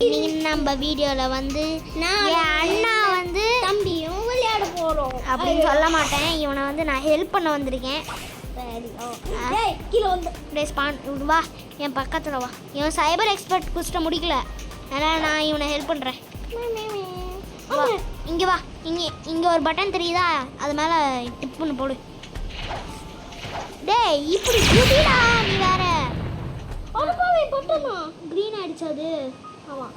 இன்னைக்கு நம்ம வீடியோவில் வந்து என் அண்ணா வந்து தம்பியும் விளையாட போகிறோம் அப்படின்னு சொல்ல மாட்டேன். இவனை வந்து நான் ஹெல்ப் பண்ண வந்திருக்கேன். சரி கீழே வந்து வா என் பக்கத்தில் வா. இவன் சைபர் எக்ஸ்பர்ட் குஸ்ட்டை முடிக்கல, அதனால் நான் இவனை ஹெல்ப் பண்ணுறேன். வா இங்கே வா. இங்கே ஒரு பட்டன் தெரியுதா, அது மேலே டிப் பண்ணு போடு. டேய் இப்படி குதிடா, நீ வேற க்ரீன் ஆயிடுச்சு அது. ஆமாம்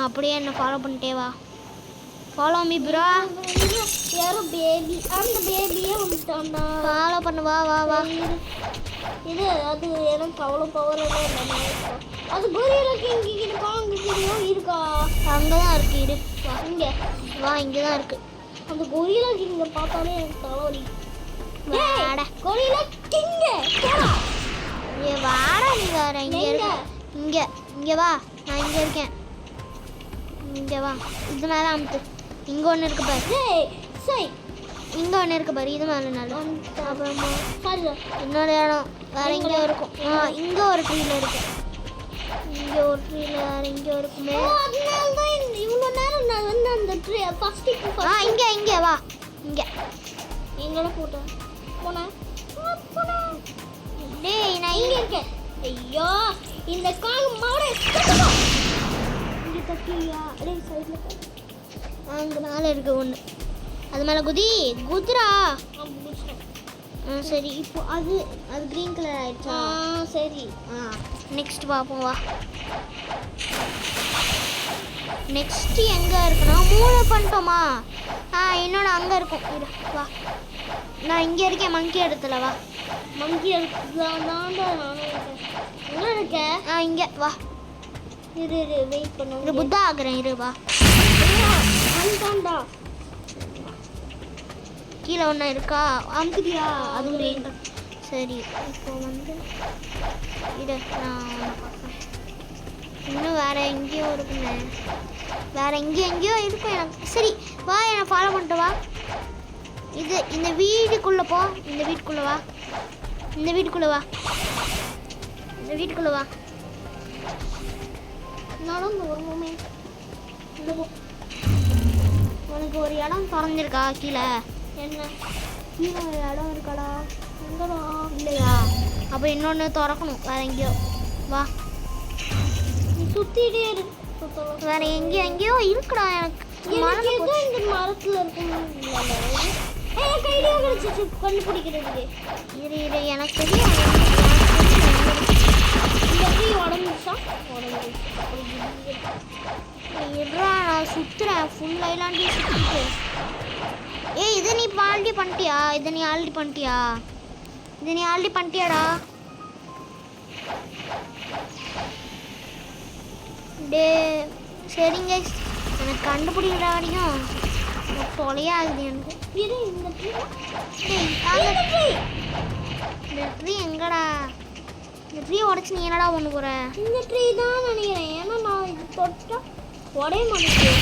அப்படியே என்ன ஃபாலோ பண்ணிட்டே வா. Follow me bro. யாரோ பேபி, அந்த பேபியே வந்துட்டான்டா. ஃபாலோ பண்ணு, வா வா வா. இது அது எனக்கு அவ்வளோ பவர் எல்லாம் இல்லை. அது கொரியலுக்கு இங்கே காங்கிரியும் இருக்கா? அங்கே தான் இருக்குது. இரு வா இங்கே வா, இங்கே தான் இருக்குது. அந்த கொரியலா கிங்க பார்த்தாலே எனக்கு தலைவலி. வாடா கொரியலா கிங்க போடா. ஏ வாடா, நீ வேற இங்கே இருக்க. இங்கே இங்கே வா, நான் இங்கே இருக்கேன். இங்கே வா, இது மேலே அமுத்து. இங்கே ஒன்று இருக்கு பாரு. ஏய் சை, இங்கே ஒன்று இருக்கு பாரு, இது மேலே நல்ல. அப்புறமா சாரி இன்னொரு இடம் வேற எங்கேயோ இருக்கும். இங்கே ஒரு ட்ரீல இருக்கு. இங்கே ஒரு ட்ரீல வேற எங்கேயோ இருக்குமே. அதனால தான் இவ்வளோ நேரம் நான் வந்து அந்த ட்ரீ ஃபர்ஸ்ட் இங்கே வா. இங்கே எங்கட போட்டேன் போனேன். டேய் நான் இங்கே இருக்கேன். ஐயோ இந்த கால் மாட இங்கே தட்டியா? டேய் சைடில் அங்கே மேலே இருக்கு ஒன்று, அது மேலே குதிரா. சரி இப்போ அது க்ரீன் கலர் ஆயிடுச்சா? சரி நெக்ஸ்ட் பார்ப்போம் வா. நெக்ஸ்ட் எங்கே இருக்குன்னா 3 பண்ணிட்டோமா? என்னோட அங்கே இருக்கும். இரு வா, நான் இங்கே இருக்கேன் மங்கி இடத்துல. வா மங்கி எடுத்துதான்டா நானும் இருக்கேன். எங்கே இருக்கேன்? இங்கே வா. இரு வெயிட் இது பண்ணு. புத்தா ஆகுறேன். இரு வா. அதுதான்டா கீழே ஒன்றா இருக்கா, அமுக்குதியா? அதுவும் க்ரீன். சரி இப்போ வந்து இரு, நான் ஒன்று பார்க்குறேன். இன்னும் வேறு எங்கேயோ இருக்குண்ணே, வேறு எங்கேயோ இருக்கும் எனக்கு. சரி வா, என்னை ஃபாலோ பண்ணிட்டு வா. இந்த வீட்டுக்குள்ளே போ. இந்த வீட்டுக்குள்ளே வா. இந்த வீட்டுக்குள்ளே வா. இந்த வீட்டுக்குள்ளே வா. நடந்து வருவோமே. உனக்கு ஒரு இடம் திறந்துருக்கா கீழே? என்ன கீழே ஒரு இடம் இருக்காடா? எங்கடா? இல்லையா? அப்போ இன்னொன்று திறக்கணும் வேறு எங்கேயோ. வா நீ சுற்றிட்டே இரு. வேறு எங்கேயோ இருக்குடா. எனக்கு எனக்கு எதோ இந்த மரத்தில் இருக்கணும். எனக்கு ஐடியா கிடைச்சிச்சு கண்டுபிடிக்கிறதுக்கு. இரு எனக்கு தெரியும். இந்த ட்ரீ உடஞ்சிச்சா? இருடா, நான் சுற்றுறேன் ஃபுல் ஐலாண்டி சுற்றிட்டு. இதை நீ ஆல்ரெடி பண்ணிட்டியா? இதை நீ ஆல்ரெடி பண்ணிட்டியாடா? டே சரிங்க, எனக்கு கண்டுபிடிக்கிற வரைக்கும் தொலையாகுது எனக்கு. இது இந்த ட்ரீ எங்கடா? இந்த ட்ரீ உடச்சி நீ என்னடா ஒன்று போகிற? இந்த ட்ரீ தான் நினைக்கிறேன். ஏன்னா நான் இது தொட்டா உடைய மாட்டேங்குது.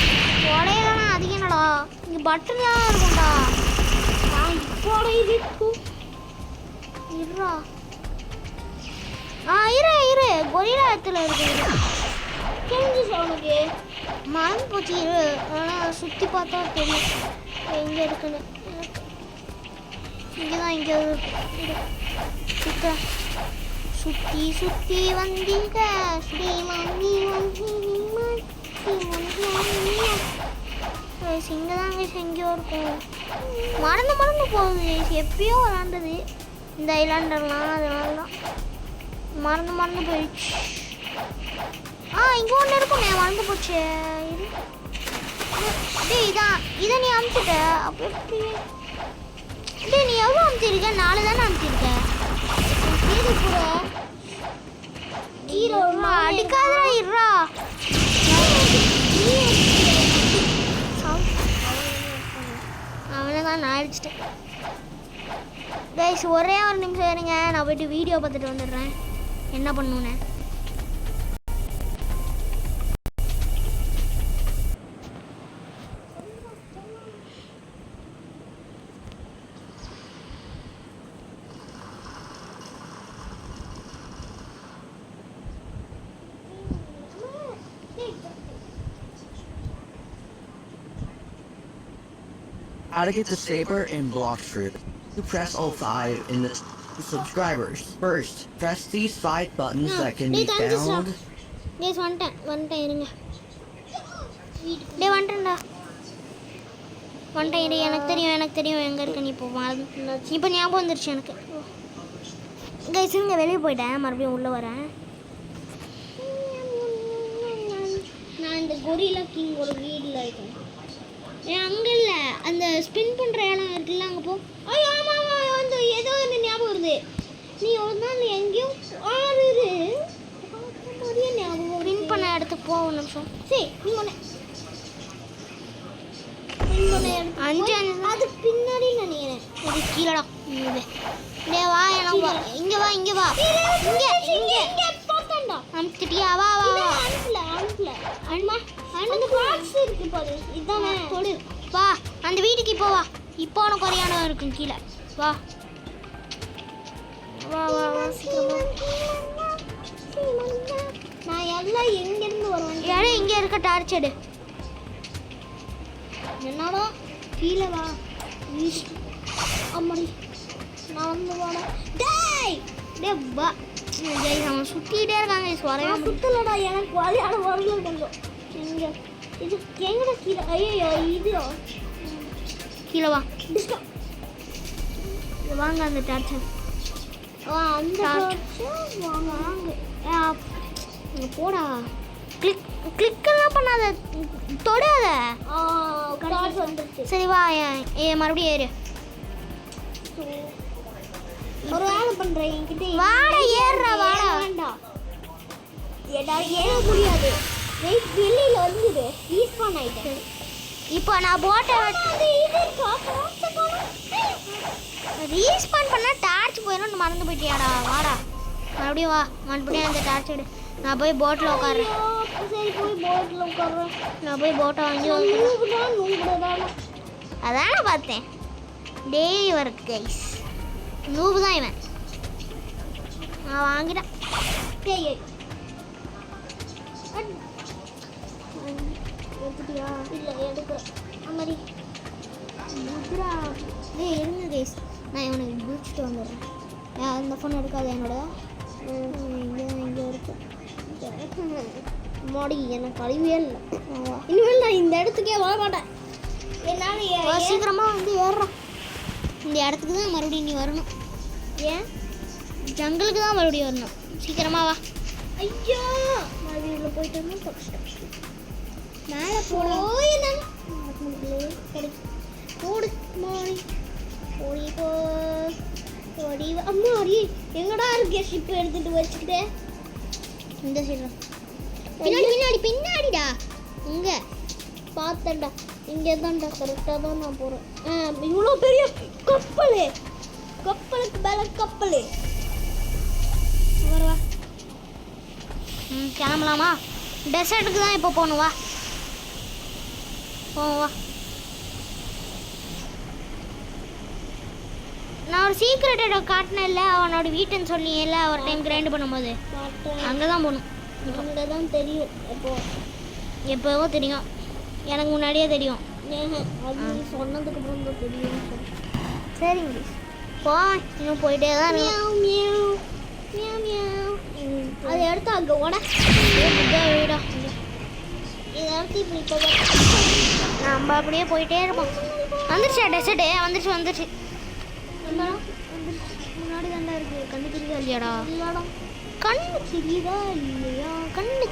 உடையலன்னா அது என்னடா? இங்கே பட்டன் தான் இருக்கும்டா. நான் இப்போ உடையுது. இருடா. இரு கொரில்லா இடத்துல இருக்கு. தெரிஞ்சிச்சு உனக்கு? மறந்து போச்சு. இரு, ஆனால் சுற்றி பார்த்தா தெரியும் எங்கே இருக்குன்னு. இங்கே தான் இங்கே சுற்றி வந்தீங்க ஸ்ரீமணி இங்கே தாங்க எங்கேயோ இருக்கும். மறந்து போகுது. எப்பயோ விளாண்டது இந்த ஐலாண்டர்லாம், அதனால தான் மறந்து போயிடுச்சு. இங்கே ஒன்று இருக்கும், நான் மறந்து போச்சு. டேய் இதை நீ அமுச்சிட்ட. அப்போ எப்படி? டேய் நீ எவ்வளோ அமுத்திருக்க? 4 தானே அமுத்திருக்க. கீழே கூட கீழே அடிக்காதா? இருடா. அவனை தான் நான் அடிச்சிட்டேன். கைஸ் ஒரே ஒரு நிமிஷம் இருங்க, நான் போய்ட்டு வீடியோ பார்த்துட்டு வந்துடுறேன் என்ன பண்ணுன்னு. how to get the saber in block strip. You press L5 in the subscribers. First, press these 5 buttons that can be found. கேஸ் வந்துட்டேன் இருங்க. டேய் வந்துட்டேன்டா. இரு, எனக்கு தெரியும் எங்கே இருக்க நீ இப்போ ஞாபகம் வந்துருச்சு எனக்கு. கைஸ் இருங்க, வெளியே போயிட்டேன், மறுபடியும் உள்ளே வரேன். நான் இந்த கொரில்லா கிங்கோட வீட்டில் இருக்கேன். அங்கே இல்லை, அந்த ஸ்பின் பண்ணுற இடம் இருக்குல்ல, அங்கே போ. ஐயோ ஆமாம் வந்து ஏதோ ஒன்று ஞாபகம் வருது. நீ ஒரு நாள் எங்கேயும் ஆறு ஞாபகம் ஸ்பின் பண்ண இடத்துக்கு போ, ஒரு நிமிஷம். சரி நீ அஞ்சு அது பின்னாடி நினைக்கிறேன். இது கீழடா. டே வா, இங்கே வா இங்கே பார்த்தேன்டா. அனுப்பிட்டியா? வா அனுப்பல அந்த பாக்ஸ் இருக்கு பாரு, இதானே கொடு. வா அந்த வீட்டுக்கு இப்போ வா. இப்போ உனக்கு ஒரு இடம் இருக்கும் கீழே. வா சீக்கிரமா. நான் எல்லாம் எங்கேருந்து வருவேன்? இடம் இங்கே இருக்க டார்ச் எடு. என்னடா கீழே வா. அம்மாடி நான் வந்து வாடா. டேய் வா. அவன் சுற்றிக்கிட்டே இருக்காங்க. சுத்தலடா, எனக்கு வழியாட வரல கொஞ்சம். இங்கே இது எங்கடா கீழே? ஐயோ இது கீழே வா. வாங்க அந்த டார்ச்சை. அந்த வாங்க போடா. கிளிக்கெல்லாம் பண்ணாத, தொடாத. சரி வா, மறுபடியும் ஏறு. ஒரு வேலை பண்றேன் என்கிட்ட. வாடா ஏறுறா, வாடா. வேண்டாம் ஏற முடியாது. வெளியில வந்துடு. ரீஸ்பான் ஆயிட்டேன். இப்போ நான் போட்டை ரீஸ்பான் பண்ணால் டார்ச் போயிடும். மறந்து போயிட்டியாடா? வாடா மறுபடியும் வா. மறுபடியும் அந்த டார்ச் எடு. நான் போய் போட்டில் உட்காடுறேன். சரி போய் போட்டில் உட்காடுறேன். நான் போய் போட்டை வாங்கி அதானே பார்த்தேன். Daily work guys. நூபு தான் இவன். நான் வாங்கிட்டேன். எடுத்துட்டியா? இல்லை எடுக்கிறேன். அம்மாடி முத்ரா. இருங்க கைஸ், நான் இவனுக்கு பிடிச்சிட்டு வந்துடுறேன். அந்த ஃபோன் எடுக்காது என்னோட. இங்கே இருக்கு. மாடி எனக்கு கழிவே இல்லை. இனிமேல் நான் இந்த இடத்துக்கே வர மாட்டேன். என்னால் சீக்கிரமாக வந்து ஏறுறோம். இந்த இடத்துக்கு தான் மறுபடியும் நீ வரணும். ஏன்? ஜங்கலுக்கு தான் மறுபடியும் வரணும். சீக்கிரமாக வா. ஐயோ மறுபடியும் போயிட்டு வந்து தப்பிச்சிட்டேன். மேலே போடு மாடி. ஓடி அம்மா அடி எங்கடா இருக்கே ஷிப் எடுத்துட்டு வச்சுக்கிட்டே? இந்த சைடு பின்னாடிடா. இங்கே பார்த்தேன்டா. இங்கே தான்டா கரெக்டாக தான் நான் போகிறேன். இவ்வளோ பெரிய கப்பலுக்கு மேலே கப்பல். வா. கிளம்பலாமா? டெசர்ட்டுக்கு தான் இப்போ போகணும். வா வா. நான் ஒரு சீக்ரெட் இடம் காட்டினேன் இல்லை, அவனோட வீட்டுன்னு சொல்லியல்ல ஒரு டைம் கிரைண்ட் பண்ணும்போது. அங்கே தான் போகணும். அங்கே தான் தெரியும். எப்போவோ தெரியும், எனக்கு முன்னாடியே தெரியும். அது சொன்னதுக்கு அப்புறம் தான் தெரியும். சரிங்க போ. இன்னும் போயிட்டே தான் அதை எடுத்து அங்கே ஓட வீடா. இதை எடுத்து இப்படி போக நம்ம அப்படியே போயிட்டே இருப்போம். வந்துருச்சா டெசர்ட்டு? வந்துருச்சு. முன்னாடி தாண்டா இருக்கு. கண்ணு தெரியுதா இல்லையாடா? கண்ணு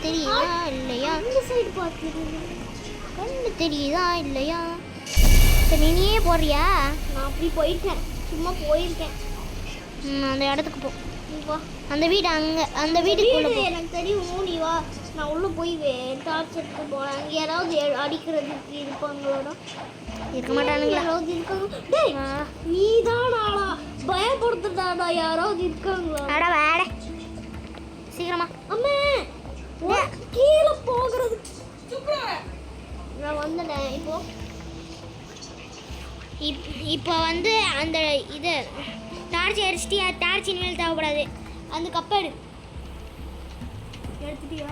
தெரியுதா இல்லையா? அந்த சைடு பார்த்துருங்க. கண்ணு தெரியுதா இல்லையா? சரி நீயே போடுறியா? நான் அப்படி போயிட்டேன், சும்மா போயிருக்கேன். அந்த இடத்துக்கு போ. வா. அந்த வீடு அங்கே, அந்த வீட்டுக்கு எனக்கு தெரியும். நீ வா, நான் உள்ளே போய் டார்ச் எடுத்து போகிறேன். அங்கே யாராவது அடிக்கிறதுக்கு இருப்பாங்களோட? இருக்க மாட்டானுங்களா? யாராவது இருக்காங்க? நீ தான் ஆளா பயப்படுத்துட்டாடா. யாராவது இருக்காங்களா? அட வேட சீக்கிரமா. அம்மே கீழே போகிறது. நான் வந்துட்டேன். இப்போ வந்து அந்த இது டார்ச் அடிச்சிட்டியா? டார்ச் இனிமேல் தேவைப்படாது. அந்த கப்பல் எடுத்துட்டியா?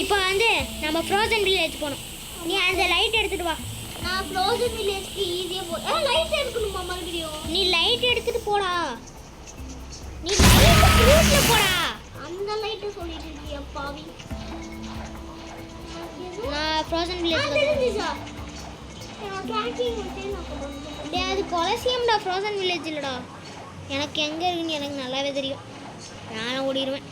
இப்போ வந்து நம்ம ஃப்ரோசன் பில் எடுத்து போகணும். நீ அந்த லைட் எடுத்துகிட்டு வா. நான் ஃப்ரோசன் வில்லேஜ்க்கு ஈஸியா லைட் எடுக்கணுமா மறுபடியும்? நீ லைட் எடுத்துட்டு போடா. நீ லைட் ஃப்ரூட்ல போடா. அந்த லைட் சொல்லிட்டு இருக்கியா பாவி? நான் ஃப்ரோசன் வில்லேஜ் தெரிஞ்சுச்சா? நான் ட்ராக்கிங் வந்து நான் கொண்டு டேய் அது கொலசியம்டா, ஃப்ரோசன் வில்லேஜ் இல்லடா. எனக்கு எங்க இருக்குன்னு எனக்கு நல்லாவே தெரியும். நானும் ஓடிடுவேன்.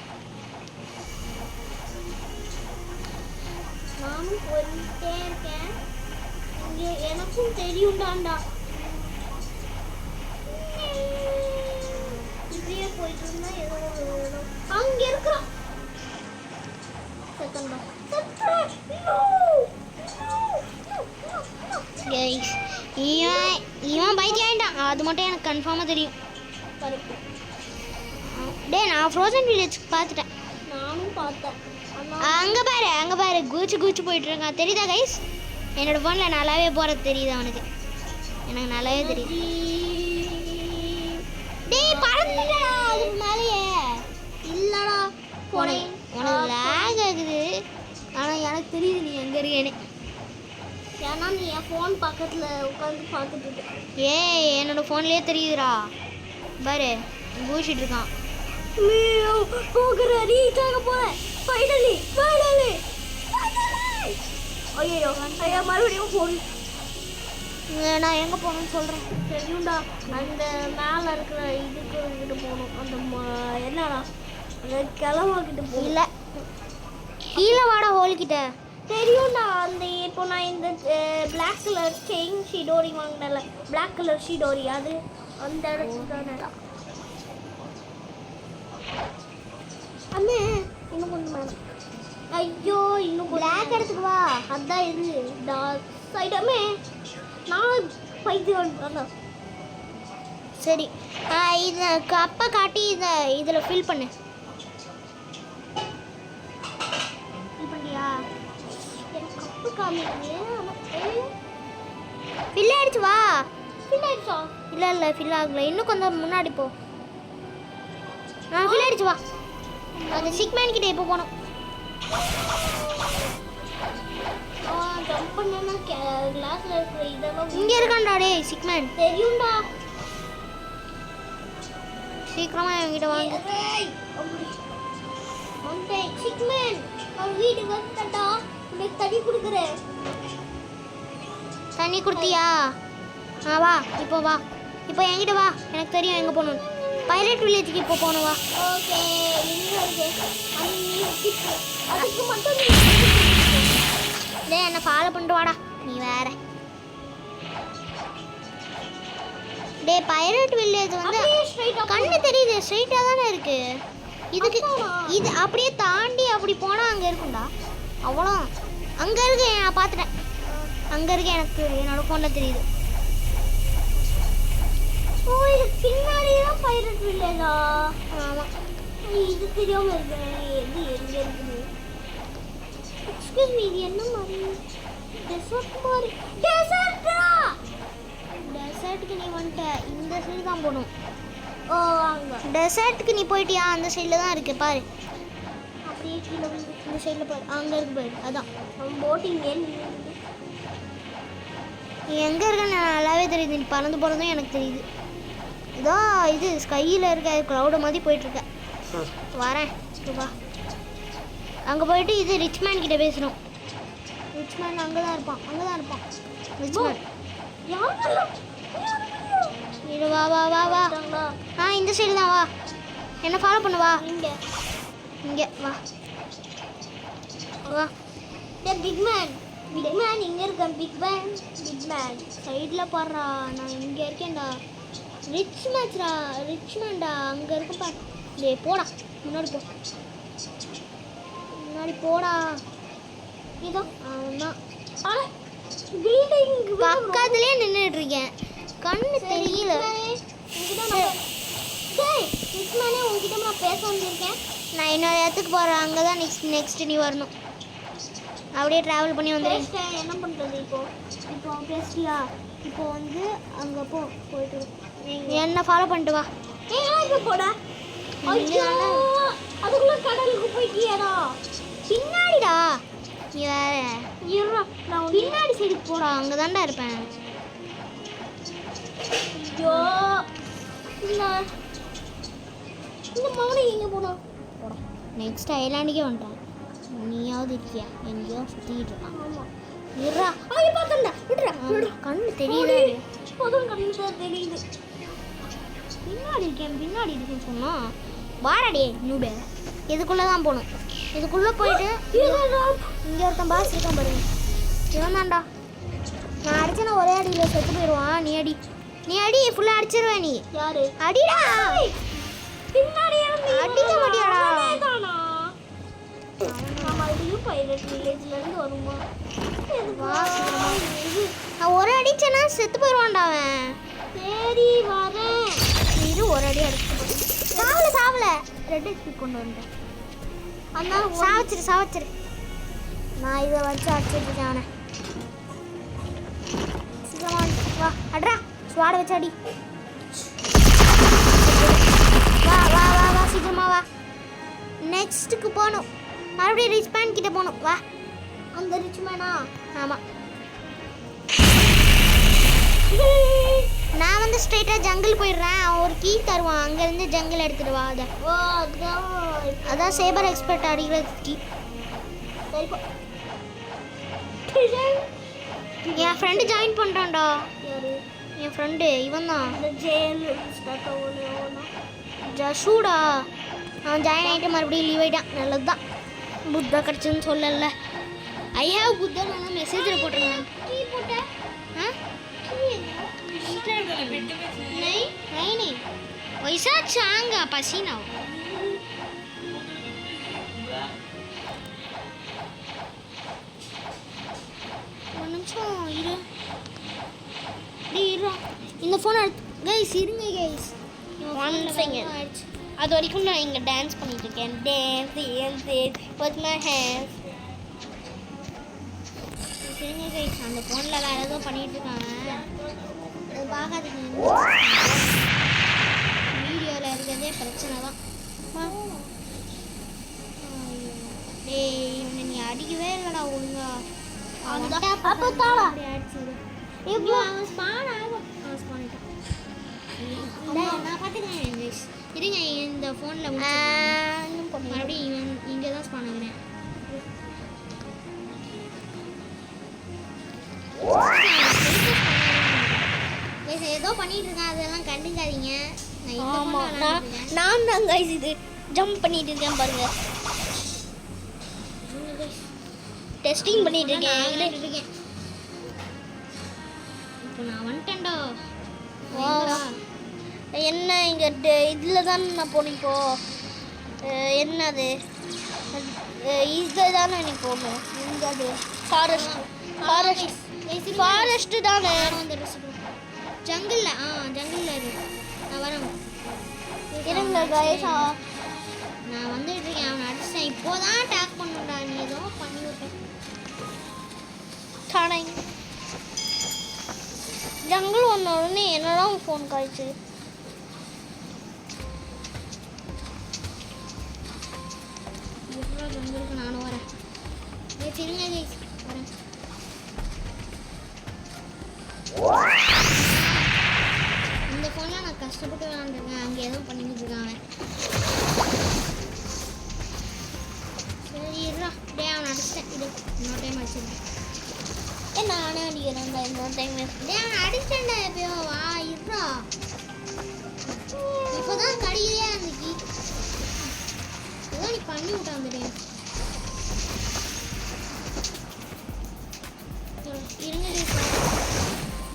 நானும் போயிட்டே இருக்கேன். இங்கே எனக்கும் தெரியும்டாண்டா. இப்படியே போயிட்டு இருந்தா ஏதோ ஒரு இடம். அங்க இருக்கிறோம். செத்தண்டா. கைஸ் இவன் பைத்தியாயிட்டான், அது மட்டும் எனக்கு கன்ஃபார்மாக தெரியும். கருப்பு. டேய் நான் ஃப்ரோசன் வில்லேஜ் பார்த்துட்டேன். நானும் பார்த்தேன். அங்கே பாரு குச்சி போயிட்டு இருக்கான். தெரியுதா கைஸ்? என்னோட ஃபோனில் நல்லாவே போகிறது தெரியுது அவனுக்கு. எனக்கு நல்லாவே தெரியுது. டேய் பறந்துடா அதுக்கு மேலேயே. இல்லடா போனேன். உனக்கு லேக் ஆகுது, ஆனால் எனக்கு தெரியுது நீ எங்கே இருக்கேன்னு. ஏன்னா நீ என் ஃபோன் பக்கத்தில் உட்காந்து பார்த்துட்டு இருக்க. ஏய் என்னோட ஃபோன்லேயே தெரியுதுடா. பாரு பூச்சிட்டு இருக்கான். போகிற ரீச் ஆக போறேன். ஃபைனலி ஐயோ ஐயா மறுபடியும் ஃபோன். நான் எங்கே போகணும்னு சொல்கிறேன். தெரியும்டா, அந்த மேலே இருக்கிற இதுக்கு கிட்ட போகணும். அந்த என்னடா அந்த கிளவா கிட்ட போகணும். இல்லை கீழே வாடா ஹோல்கிட்ட. தெரியும்டா, அந்த இப்போ நான் இந்த பிளாக் கலர் செயின் ஷிடோரி வாங்கினல, பிளாக் கலர் ஷிடோரி, அது அந்த இடத்துக்கு தானே. அண்ணே இன்னும் கொஞ்சம் மேலே. ஐயோ இன்னும் பிளாக் இடத்துக்கு வா. அதான் இது டார்க் சைடமே. நான் பைத்தியம். சரி இதை கப்பை காட்டி இதில் ஃபில் பண்ணு. ஃபில் பண்ணியா? எனக்கு கப்பு காமிக்கிறேன். ஃபில் ஆயிடுச்சு வா. ஃபில் ஆயிடுச்சா? இல்லை ஃபில் ஆகலை, இன்னும் கொஞ்சம் முன்னாடி போ. ஃபில் ஆயிடுச்சு வா. அந்த சிக்மேன் கிட்ட எப்போ போகணும்? ஜம்ப் பண்ணா கிளாஸ்ல இருக்கிற இதெல்லாம் இங்கே இருக்கான்டா டேய் சிக்மேன். தெரியும்டா. சீக்கிரமா என்கிட்ட வாங்க. அந்த சிக்மேன் அவன் வீட்டுக்கு வந்துட்டா. உனக்கு தண்ணி கொடுக்குறேன். தண்ணி கொடுத்தியா? வா இப்போ வா. இப்போ என்கிட்ட வா, எனக்கு தெரியும் எங்கே போகணும். பைலட் வில்லேஜுக்கு இப்போ போகணும் வா. ஓகே எங்க இருக்கு? அதுக்கு மட்டும் டேய் என்னை ஃபாலோ பண்ணிட்டு வாடா. நீ வேற. டேய் பைலட் வில்லேஜ் வந்து கண்ணு தெரியுது, ஸ்ட்ரைட்டாக தானே இருக்கு. இதுக்கு இது அப்படியே தாண்டி அப்படி போனால் அங்கே இருக்கும்டா. அவ்வளோ அங்கே இருக்கு, நான் பார்த்துட்டேன். அங்கே இருக்கு, எனக்கு என்னோட ஃபோனில் தெரியுது. ஓ இது பின்னாடி தான் பைலட் வில்லேஜா? ஆமாம். இது தெரியாம இருக்கு. எது எங்க இருக்குது? எக்ஸ்கியூஸ் மீ, இது என்ன மாதிரி? டெசர்ட் மாதிரி. டெசர்ட்டா? டெசர்ட்டுக்கு நீ வந்துட்ட, இந்த சைடு தான் போகணும். ஓ அங்க. டெசர்ட்டுக்கு நீ போயிட்டியா? அந்த சைடில் தான் இருக்கு பாரு. அப்படியே கீழே வந்து இந்த சைடில் பாரு, அங்கே இருக்கு பாரு. அதான் நம்ம போட்டிங் நீ எங்கே இருக்கன்னு நல்லாவே தெரியுது. நீ பறந்து போகிறதும் எனக்கு தெரியுது. இதோ இது ஸ்கையில் இருக்க க்ளவுடை மாதிரி போயிட்டுருக்க. வரேன் வா. அங்கே போயிட்டு இது ரிச்மேன் கிட்ட பேசணும். ரிச்மேன் அங்கே தான் இருப்பான். ரிச்மேன் இது வா வா வா வா. இந்த சைடு தான் வா. என்ன ஃபாலோ பண்ணு வா. இங்கே வா வா. பிக் மேன் இங்க இருக்க. பிக் மேன் சைடில் பாடுறா. நான் இங்கே இருக்கேன்டா. ரிச்மேன்டா அங்கே இருக்கு பாரு. டேய் போடா, முன்னாடி போடா. இதோ அவன் தான் பில்டிங் பக்கத்துலேயே நின்றுட்டு இருக்கேன், கண்ணு தெரியல. பிக் மேனே உங்ககிட்ட நான் பேச வந்திருக்கேன். நான் இன்னொரு இடத்துக்கு போகிறேன். அங்கே தான் நெக்ஸ்ட் நீ வரணும். அப்படியே ட்ராவல் பண்ணி வந்துடுறேன். என்ன பண்ணுறது இப்போ பேசிட்டியா? இப்போ வந்து அங்கே போயிட்டு என்ன ஃபாலோ பண்ணிட்டு வா. இப்போ போட. ஐயோ அதுக்குள்ள கடலுக்கு போயிட்டியாடா? பின்னாடிடா. நீ வேற இருடா நான் பின்னாடி சைடு போடா அங்கே தான்டா இருப்பேன். ஐயோ இல்லை இந்த மகனை எங்கே போனோம் போடா நெக்ஸ்ட் ஐலாண்டுக்கே வந்துட்டேன். நீயாவது இருக்கியா எங்கேயோ சுற்றிக்கிட்டு இருக்கான். ஆமாம் இருடா ஐயோ பார்த்தா விடுறா கண்ணு தெரியுதா? இப்போதும் கண்ணு சார் தெரியுது. பின்னாடி இருக்கேன்னு சொன்னா வாடாடி நூடு. இதுக்குள்ளே தான் போகணும். இதுக்குள்ளே போயிட்டு இங்கே ஒருத்தன் பாஸ் இருக்கான் பாருங்க. இவன் தான்டா. நான் அடிச்சேன்னா ஒரே அடியில் செத்து போயிடுவான். நீ அடி ஃபுல்லாக அடிச்சிருவேன். நீ யாரு அடிடா. பின்னாடி அடிக்க மாட்டியாடா? மறுபடியும் பைலட் வில்லேஜ்லேருந்து வருமா? நான் ஒரு அடிச்சேன்னா செத்து போயிடுவான்டா அவன். சரி வரேன். இது ஒரு அடி அடிச்சு சாவல ரெட் எக்ஸ்பி கொண்டு வந்தேன். அதனால சாவச்சிரு. நான் இதை வச்சு அடிச்சிட்டு இருக்கேன் அவனை. சீக்கிரமா வா அட்ரா ஸ்வாட வச்சு அடி. வா சீக்கிரமா வா. நெக்ஸ்ட்டுக்கு போகணும். மறுபடியும் ரிச் மேன் கிட்ட போகணும். வா. அந்த ரிச் மேனா? ஆமாம். நான் வந்து ஸ்ட்ரெயிட்டாக ஜங்கிள் போயிடுறேன். அவன் ஒரு கீ தருவான். அங்கேருந்து ஜங்கிள் எடுத்துட்டு வா. அதை ஓ அதான் சேபர் எக்ஸ்பர்ட் அடிக்கிற கீ. என் ஃப்ரெண்டு ஜாயின் பண்ணுறான்டா. யாரு? என் ஃப்ரெண்டு இவன் தான் இந்த ஜெயில் ஜஷூடா. அவன் ஜாயின் ஆகிட்டு மறுபடியும் லீவ் ஆகிட்டான். நல்லது தான். புத்தா கிடச்சுன்னு சொல்லல. ஐ ஹேவ் புத்தா நான் மெசேஜில் போட்டிருந்தேன். ஆ नहीं वैसा चांगा पसीना ஒரு நிமிஷம் இரு. இந்த ஃபோன் கைஸ் இருங்க கைஸ். One second. அது வரைக்கும் நான் இங்கே டான்ஸ் பண்ணிட்டு இருக்கேன். Dance with my hands. சரிங்க கைஸ் அந்த ஃபோனில் வேறு ஏதோ பண்ணிட்டு இருக்காங்க. அது பார்க்காதீங்க. வீடியோவில் இருக்கிறதே பிரச்சனை தான். டேய் இவனை நீ அடிக்கவே இல்லைடா ஒழுங்கா. அப்போ தாளா இப்போ அவன் ஸ்பான் ஆகும். அவன் ஸ்பான் ஆகிட்டான். நான் பார்த்துக்கிறேன் கைஸ். இருங்க இந்த ஃபோனில் மறுபடியும் இங்கே தான் ஸ்பான் ஆகுறேன். ஏதோ பண்ணிட்டு இருக்கேன். அதெல்லாம் கண்டுக்காதீங்க. நான் தான் கைஸ் இது ஜம்ப் பண்ணிட்டு இருக்கேன் பாருங்க. டெஸ்டிங் பண்ணிட்டு இருக்கேன். இப்போ நான் வந்துட்டேன்டா. என்ன இங்கே இதில் தான் நான் போனேன். இப்போ என்னது இதில் தானே நீ போகணும். இந்த அது ஃபாரஸ்ட்டு தானே. ஜங்கிளில் ஜங்கிளில் இரு. நான் வரேன். இருங்க கைஸ். நான் வந்துட்டு இருக்கேன். அவனை அடிச்சேன். இப்போதான் டேக் பண்ணுடா. நீ ஏதோ பண்ணி விட்டேன். ஜங்கிள் வந்த உடனே என்னதான் ஃபோன் காய்ச்சி. ஜங்கிளுக்கு நானும் வரேன். சரிங்க கைஸ் வரேன். இந்த ஃபோனில் நான் கஷ்டப்பட்டு விளாண்டுருக்கேன். அங்கே எதுவும் பண்ணிக்கிட்டு இருக்காங்க. சரி இருடா. டே அவன் அடிச்சிட்டேன். இது இன்னொரு டைம் அடிச்சிருக்கேன். நானே அடிக்கிறேன் இன்னொரு டைம். டே அவன் அடிச்சிட்டேன்டா எப்பயோ. வா இருடா. இப்போதான் கடிக்கிறியா இருந்துச்சு. ஏதோ நீ பண்ணி விட்டான் அந்த டைம். இருங்க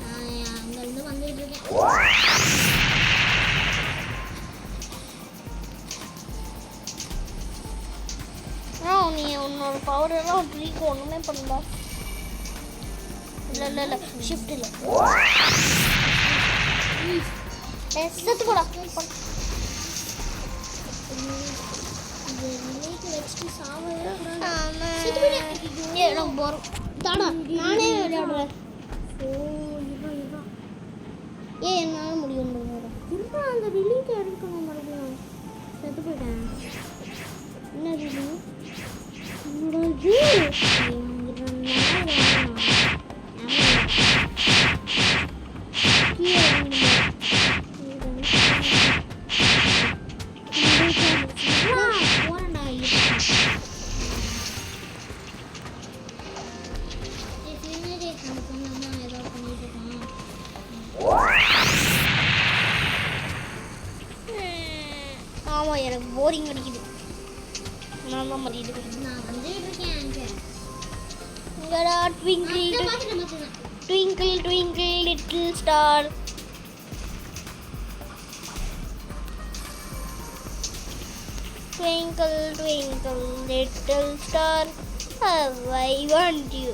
நான் அங்கேருந்து வந்துட்டு இருக்கேன். நீ உன்னோட பவரெல்லாம் ட்ரீக்கு ஒன்றுமே பண்ணல. இல்லை ஷிஃப்ட் இல்லை. செத்து போடா. எனக்கு போகிறோம் தாடா. நானே விளையாடுறேன். என்னால் முடியும். அந்த ரிலீக்கு எடுக்கணும் மறுபடியும். செத்து போயிட்டேன். என்ன என்னோட போரிங் அடிக்குது. நான் தான் மாட்டிட்டு நான் வந்துட்டு இருக்கேன் அங்க. இங்கடா ட்விங்கிள் மாத்திட்டேன். Twinkle twinkle little star. Twinkle, twinkle, little star, how I want you.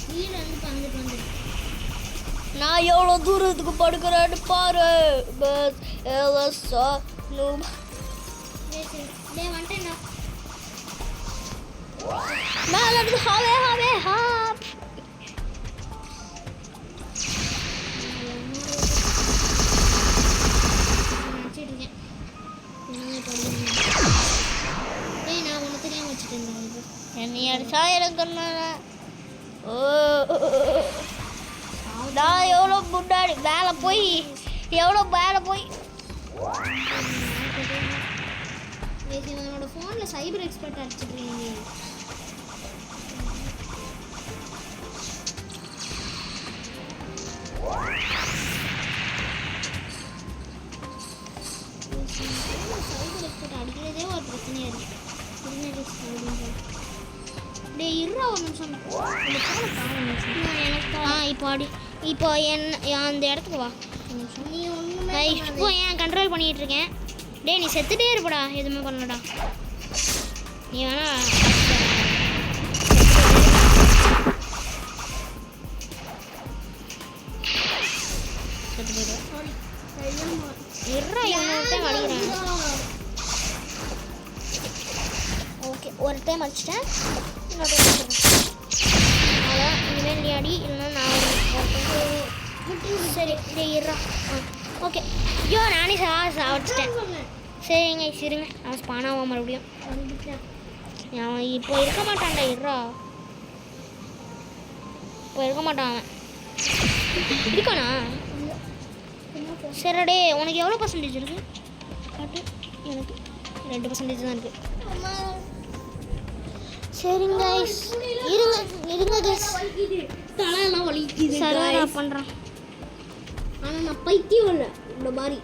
கீழே இருந்து வந்துட்டு நான் எவ்வளோ தூரத்துக்கு படுக்கிறேன்னு பாரு. பஸ் எலசா நூப். டேய் வந்துட்டேன்டா. மேலே இருந்து ஹாவே ஹாவே ஹாப். நினச்சிட்டு இருக்கேன். டேய் நான் உனக்கு தெரியாம வச்சுட்டேன். என்னை அடிச்சா எனக்கு ஓ நான் எவ்வளோ முன்னாடி மேலே போய் என்னோட ஃபோனில் சைபர் எக்ஸ்பர்ட் அடிச்சிருக்கீங்க. சைபர் எக்ஸ்பர்ட் அடிக்கிறதே ஒரு பிரச்சனையாக இருக்குது. டேய் இருறா ஒரு நிமிஷம். இப்போ அடி இப்போ அந்த இடத்துக்கு வா. நீ ஒன்றுமே இப்போ ஏன் கண்ட்ரோல் பண்ணிட்டு இருக்கேன். டேய் நீ செத்துட்டே இருப்படா, எதுவுமே பண்ணலடா. நீ வேணா செத்து போயிடுவா. இருறா இன்னொரு டைம் அடிக்கிறேன். ஓகே ஒரு டைம் அடிச்சிட்டேன், இன்னொரு டைம் அடிச்சிட்டேன். அதான் இனிமேல் நீ அடி, இல்லைன்னா நான் சரி. டேய் இருறா. ஓகே ஐயோ நானே சாவடிச்சிட்டேன். சரிங்க சரிங்க. அவன் ஸ்பானாவான் மறுபடியும். அவன் இப்போ இருக்க மாட்டான்டா. இருறா இப்போ இருக்க மாட்டான் அவன். இருக்கானா? சரிடே உனக்கு எவ்வளோ பர்சன்டேஜ் இருக்குது காட்டு. எனக்கு 2% தான் இருக்குது. சரிங்க இருங்க கைஸ். தலையெல்லாம் வலிக்குது. சரவரா பண்ணுறான். ஆனால் நான் பைத்தியம் இல்லை இந்த மாதிரி.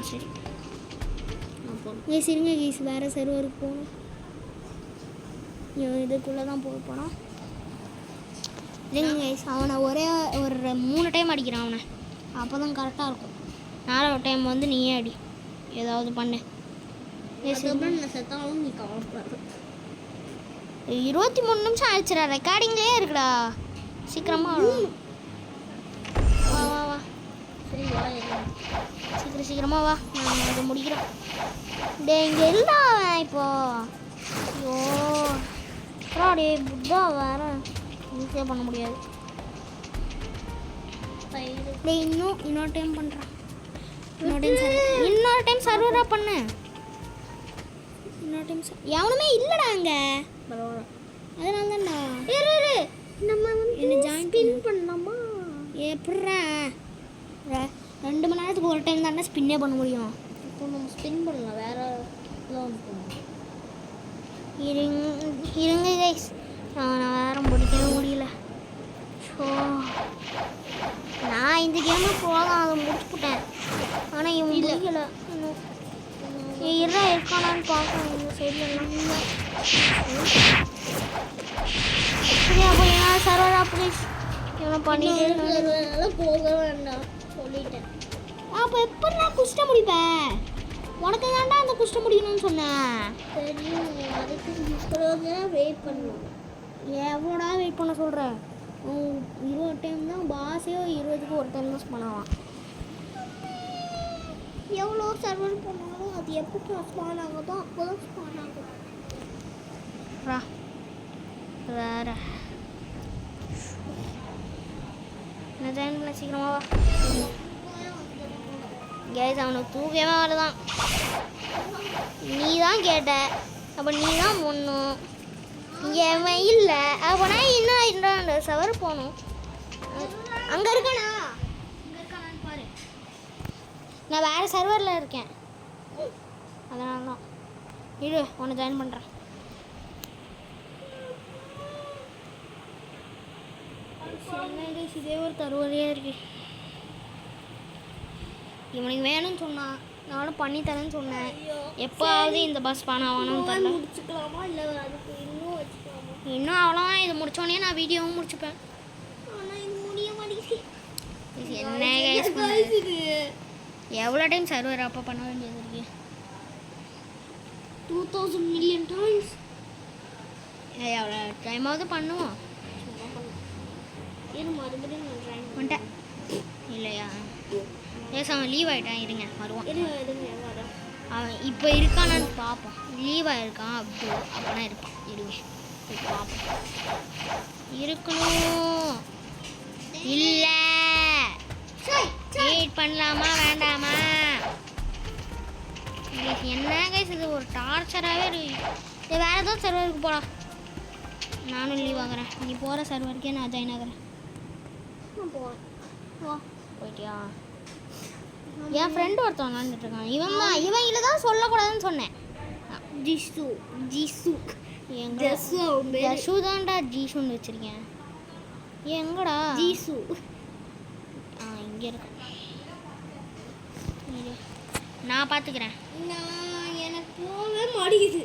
சரி கைஸ் இருங்க கைஸ். வேறு சர்வருக்கு போகணும். இதுக்குள்ளே தான் போக போனோம். இல்லைங்க கைஸ் அவனை ஒரே ஒரு 3 டைம் அடிக்கிறான் அவனை. அப்போ தான் கரெக்டாக இருக்கும். 4வது டைம் வந்து நீயே அடி, ஏதாவது பண்ணு. நான் செத்தாலும் நீ கவலைப்படாது. 23 நிமிஷம் ஆயிடுச்சுடா. ரெக்கார்டிங்லேயே இருக்குடா. சீக்கிரமாக வா வா வா. சரி வா. சீக்கிரமாக வா. நான் அதை முடிக்கிறோம். டே இங்கே இல்லா அவன் இப்போ. ஐயோ டே புத்தா வேறு ஈஸியாக பண்ண முடியாது. டே இன்னொரு டைம் பண்ணுறான். இன்னொரு டைம் சர்வராக பண்ணு. இன்னொரு டைம் எவனுமே இல்லைடா அங்கே. பரவாயில்ல. அதனால தான்டா. நம்ம என்ன ஜாயின் ஸ்பின் பண்ணலாமா? எப்பட்றா 2 மணி நேரத்துக்கு ஒரு டைம் தானே ஸ்பின்னே பண்ண முடியும். இப்போ நம்ம ஸ்பின் பண்ணலாம். வேறு இதெல்லாம் பண்ணலாம். இருங்க கைஸ். நான் வேறு முடிக்கவே முடியல. ஸோ நான் இந்த கேமில் போகலாம், அதை முடிச்சுக்கிட்டேன். ஆனால் இவன் முடியல இன்னும். இருக்கானான்னு பார்க்கலாம் இந்த சைட்லாம். சரியா போய் சரவரா ப்ளீஸ் இவனை பண்ணிட்டு போக வேண்டாம் சொல்லிட்டேன். அப்போ எப்படி நான் குஷ்ட முடிப்பேன்? உனக்கு தாண்டா அந்த குஷ்ட முடிக்கணும்னு சொன்னேன். தெரியும். அதுக்கு வெயிட் பண்ணணும். எவ்வளோடா வெயிட் பண்ண சொல்கிறேன்? 20 டைம் தான் பாஸே 20க்கு ஒரு டைம் தான் பண்ணுவான். எவ்வளோ சர்வர் பண்ணாலும் அது எப்போ ஸ்பான் ஆகுதோ அப்போ தான் ஸ்பான் ஆகும். வேற என்ன ஜாயின் பண்ண சீக்கிரமா வா. கேஸ் அவனுக்கு தூக்கவே வரதான். நீ தான் கேட்ட, அப்போ நீ தான் முன்னும். இங்கே அவன் இல்லை. அப்போனா இன்னும் சவர் போகணும். அங்கே இருக்கானா? பாரு. நான் வேறு சர்வரில் இருக்கேன், அதனால தான். இரு உன்னை ஜாயின் பண்ணுறேன். இதே ஒரு தருவதையாக இருக்கு. இவனுக்கு வேணும்னு சொன்னான், நானும் பண்ணி தரேன்னு சொன்னேன். எப்போவாவது இந்த பஸ் பண்ணாவானு தெரியல. முடிச்சுக்கலாமா இல்லை அதுக்கு இன்னும் வச்சுக்கலாமா? இன்னும் அவ்வளோதான். இது முடிச்சோடனே நான் வீடியோவும் முடிச்சுப்பேன். ஆனால் இது முடிய மாட்டேங்குது. என்ன கைஸ் இது எவ்வளோ டைம் சர்வர் அப்போ பண்ண வேண்டியது இருக்கு? 2000 million times. எவ்வளோ டைமாவது பண்ணுவோம். இது மறுபடியும் நான் ட்ரை வந்துட்டேன் இல்லையா? ஏஸ் அவன் லீவ் ஆகிட்டான். இருங்க வருவான். இருங்க வரேன். அவன் இப்போ இருக்கானான்னு பார்ப்போம். லீவ் ஆகிருக்கான் அப்போனா இருப்பான். இருங்க போய் பார்ப்போம். இருக்கணும் இல்லை வெயிட் பண்ணலாமா வேண்டாமா? என்ன கைஸ் இது ஒரு டார்ச்சராகவே இருக்கு. வேறு ஏதோ சர்வருக்கு போகலாம். நானும் லீவ் ஆகுறேன். நீ போகிற சர்வருக்கே நான் ஜாயின் ஆகுறேன். நான் போவேன். வா போயிட்டியா? என் ஃப்ரெண்டு ஒருத்தன் விளாண்டுட்டு இருக்கான். இவன் இல்லை தான் சொல்லக்கூடாதுன்னு சொன்னேன். ஜிசு எங்க ஜசு தான்டா ஜீசுன்னு வச்சிருக்கேன். எங்கடா ஜிசு? இங்கே இருக்கு. நான் பார்த்துக்கிறேன். நான் எனக்கு போகவே மாட்டேங்குது.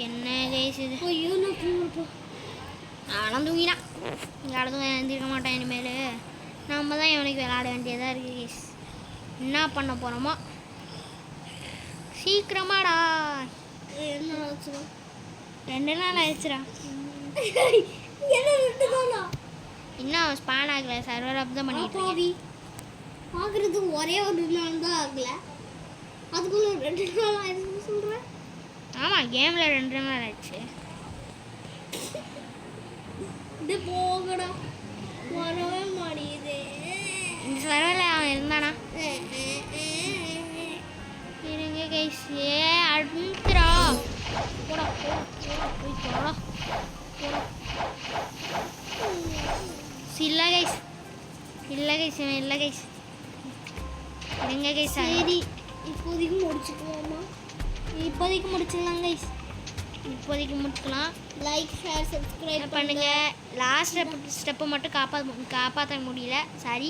என்ன கைஸ் இது? ஐயோ நான் தூங்கப்போ. நானும் தூங்கினான். யாரும் எழுந்திருக்க மாட்டேன். இனிமேல் நம்ம தான் இவனுக்கு விளையாட வேண்டியதாக இருக்குது கைஸ். என்ன பண்ண போகிறோமோ சீக்கிரமாடா. என்ன ஆச்சு? 2 நாள் ஆயிடுச்சுடா. என்ன 2 நாளா? இன்னும் அவன் ஸ்பான் ஆகலை. சர்வர் அப் தான் பண்ணிட்டு இருக்கேன். ஆகுறது ஒரே ஒரு நாள் தான் ஆகல, அதுக்குள்ள 2 நாள் ஆயிடுச்சுன்னு சொல்கிறேன். ஆமாம் கேமில் 2 நாள் ஆயிடுச்சு. இது போகடா வரவே மாட்டேங்குது. இந்த சர்வரில் அவன் இருந்தானா? இருங்க கைஸ். அடுத்துடா போடா போய் போடா. இல்லை கைஸ் இல்லை கைஸ் இவன் இல்லை கைஸ். இருங்க கைஸ். சரி இப்போதைக்கு முடிச்சுக்கலாமா? இப்போதைக்கு முடிச்சிடலாம் கைஸ். இப்போதைக்கு முடிச்சுக்கலாம். லைக் ஷேர் சப்ஸ்கிரைப் பண்ணுங்க. லாஸ்ட் ஸ்டெப்பை மட்டும் காப்பாற்ற முடியல. சரி